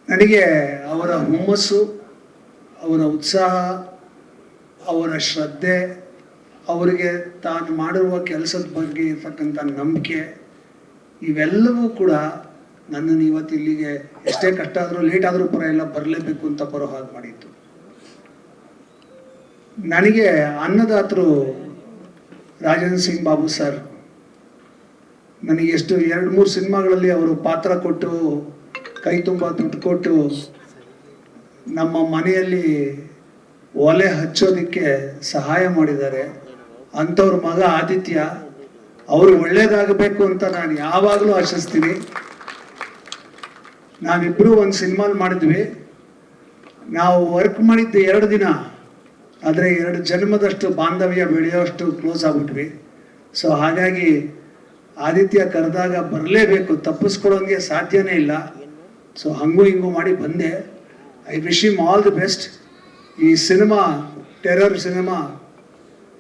ನನಗೆ ಅವರ ಹುಮ್ಮಸ್ಸು, ಅವರ ಉತ್ಸಾಹ, ಅವರ ಶ್ರದ್ಧೆ, ಅವರಿಗೆ ತಾನು ಮಾಡಿರುವ ಕೆಲಸದ ಬಗ್ಗೆ ಇರ್ತಕ್ಕಂಥ ನಂಬಿಕೆ, ಇವೆಲ್ಲವೂ ಕೂಡ ನನ್ನನ್ನು ಇವತ್ತು ಇಲ್ಲಿಗೆ ಎಷ್ಟೇ ಕಷ್ಟ ಆದರೂ ಲೇಟ್ ಆದರೂ ಪರವಾಗಿಲ್ಲ ಬರಲೇಬೇಕು ಅಂತ ಬರೋ ಹಾಗೆ ಮಾಡಿತ್ತು. ನನಗೆ ಅನ್ನದಾತರು ರಾಜೇಂದ್ರ ಸಿಂಗ್ ಬಾಬು ಸರ್ ನನಗೆ ಎಷ್ಟು 2-3 ಸಿನಿಮಾಗಳಲ್ಲಿ ಅವರು ಪಾತ್ರ ಕೊಟ್ಟು ಕೈ ತುಂಬ ದುಡ್ಡು ಕೊಟ್ಟು ನಮ್ಮ ಮನೆಯಲ್ಲಿ ಒಲೆ ಹಚ್ಚೋದಕ್ಕೆ ಸಹಾಯ ಮಾಡಿದ್ದಾರೆ. ಅಂಥವ್ರ ಮಗ ಆದಿತ್ಯ, ಅವರು ಒಳ್ಳೇದಾಗಬೇಕು ಅಂತ ನಾನು ಯಾವಾಗಲೂ ಆಶಿಸ್ತೀನಿ. ನಾವಿಬ್ಬರು ಒಂದು ಸಿನಿಮಾಲ್ ಮಾಡಿದ್ವಿ. ನಾವು ವರ್ಕ್ ಮಾಡಿದ್ದು 2 ದಿನ, ಆದರೆ 2 ಜನ್ಮದಷ್ಟು ಬಾಂಧವ್ಯ ಬೆಳೆಯೋಷ್ಟು ಕ್ಲೋಸ್ ಆಗ್ಬಿಟ್ವಿ. ಸೊ ಹಾಗಾಗಿ ಆದಿತ್ಯ ಕರೆದಾಗ ಬರಲೇಬೇಕು, ತಪ್ಪಿಸ್ಕೊಳ್ಳೋಂಗೆ ಸಾಧ್ಯನೇ ಇಲ್ಲ. ಸೊ ಹಂಗೂ ಹಿಂಗೂ ಮಾಡಿ ಬಂದೆ. I wish him all the best. ಈ ಸಿನಿಮಾ, ಟೆರರ್ ಸಿನಿಮಾ,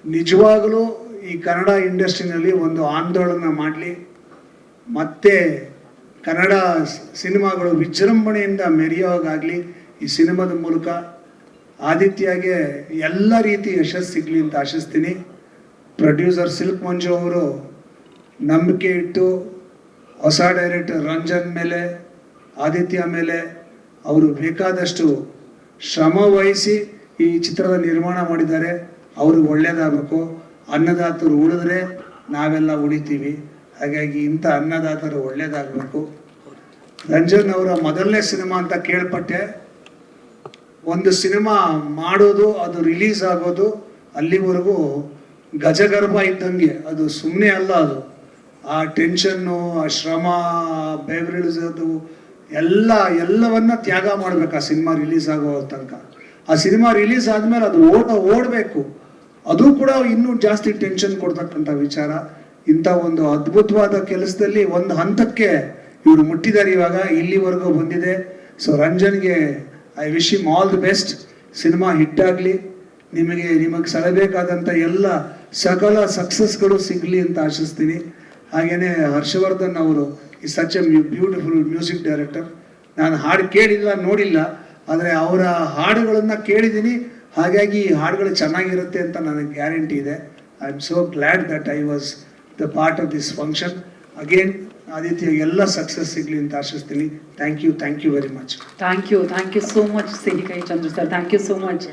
ನಿಜವಾಗಲೂ ಈ ಕನ್ನಡ ಇಂಡಸ್ಟ್ರಿನಲ್ಲಿ ಒಂದು ಆಂದೋಲನ ಮಾಡಲಿ, ಮತ್ತೆ ಕನ್ನಡ ಸಿನಿಮಾಗಳು ವಿಜೃಂಭಣೆಯಿಂದ ಮೆರೆಯೋಗಾಗಲಿ. ಈ ಸಿನಿಮಾದ ಮೂಲಕ ಆದಿತ್ಯಗೆ ಎಲ್ಲ ರೀತಿ ಯಶಸ್ಸು ಸಿಗಲಿ ಅಂತ ಆಶಿಸ್ತೀನಿ. ಪ್ರೊಡ್ಯೂಸರ್ ಸಿಲ್ಕ್ ಮಂಜು ಅವರು ನಂಬಿಕೆ ಇಟ್ಟು ಹೊಸ ಡೈರೆಕ್ಟರ್ ರಂಜನ್ ಮೇಲೆ, ಆದಿತ್ಯ ಮೇಲೆ ಅವರು ಬೇಕಾದಷ್ಟು ಶ್ರಮ ವಹಿಸಿ ಈ ಚಿತ್ರದ ನಿರ್ಮಾಣ ಮಾಡಿದ್ದಾರೆ. ಅವ್ರಿಗೆ ಒಳ್ಳೇದಾಗಬೇಕು. ಅನ್ನದಾತರು ಉಳಿದ್ರೆ ನಾವೆಲ್ಲ ಉಳಿತೀವಿ. ಹಾಗಾಗಿ ಇಂಥ ಅನ್ನದಾತರು ಒಳ್ಳೇದಾಗಬೇಕು. ರಂಜನ್ ಅವರ ಮೊದಲನೇ ಸಿನಿಮಾ ಅಂತ ಕೇಳ್ಪಟ್ಟೆ. ಒಂದು ಸಿನಿಮಾ ಮಾಡೋದು, ಅದು ರಿಲೀಸ್ ಆಗೋದು, ಅಲ್ಲಿವರೆಗೂ ಗಜಗರ್ಭ ಇದ್ದಂಗೆ. ಅದು ಸುಮ್ಮನೆ ಅಲ್ಲ, ಅದು ಆ ಟೆನ್ಷನ್ನು, ಆ ಶ್ರಮ, ಬೆವರಿಳಿಸೋದು ಎಲ್ಲವನ್ನ ತ್ಯಾಗ ಮಾಡ್ಬೇಕು ಆ ಸಿನಿಮಾ ರಿಲೀಸ್ ಆಗೋ ತನಕ. ಆ ಸಿನಿಮಾ ರಿಲೀಸ್ ಆದ್ಮೇಲೆ ಅದು ಓಡಬೇಕು, ಅದು ಕೂಡ ಇನ್ನೂ ಜಾಸ್ತಿ ಟೆನ್ಷನ್ ಕೊಡ್ತಕ್ಕಂಥ ವಿಚಾರ. ಇಂಥ ಒಂದು ಅದ್ಭುತವಾದ ಕೆಲಸದಲ್ಲಿ ಒಂದು ಹಂತಕ್ಕೆ ಇವರು ಮುಟ್ಟಿದ್ದಾರೆ. ಇವಾಗ ಇಲ್ಲಿವರೆಗೂ ಬಂದಿದೆ. ಸೊ ರಂಜನ್ಗೆ I wish him all the best. Cinema hit ಆಗಲಿ, ನಿಮಗೆ ಸಲಬೇಕಾದಂಥ ಎಲ್ಲ ಸಕಲ ಸಕ್ಸಸ್ಗಳು ಸಿಗಲಿ ಅಂತ ಆಶಿಸ್ತೀನಿ. ಹಾಗೆಯೇ ಹರ್ಷವರ್ಧನ್ ಅವರು ಈ such A beautiful music director. ನಾನು ಹಾಡು ಕೇಳಿಲ್ಲ, ನೋಡಿಲ್ಲ, ಆದರೆ ಅವರ ಹಾಡುಗಳನ್ನು ಕೇಳಿದ್ದೀನಿ. ಹಾಗಾಗಿ ಈ ಹಾಡುಗಳು ಚೆನ್ನಾಗಿರುತ್ತೆ ಅಂತ ನನಗೆ ಗ್ಯಾರಂಟಿ ಇದೆ. I am so glad that I was the part of this function. Again Aditya ಎಲ್ಲ ಸಕ್ಸಸ್ ಸಿಗಲಿ ಅಂತ ಆಶಿಸ್ತೀನಿ. Thank you very much. Thank you so much Sihi Kahi Chandra sir. Thank you so much.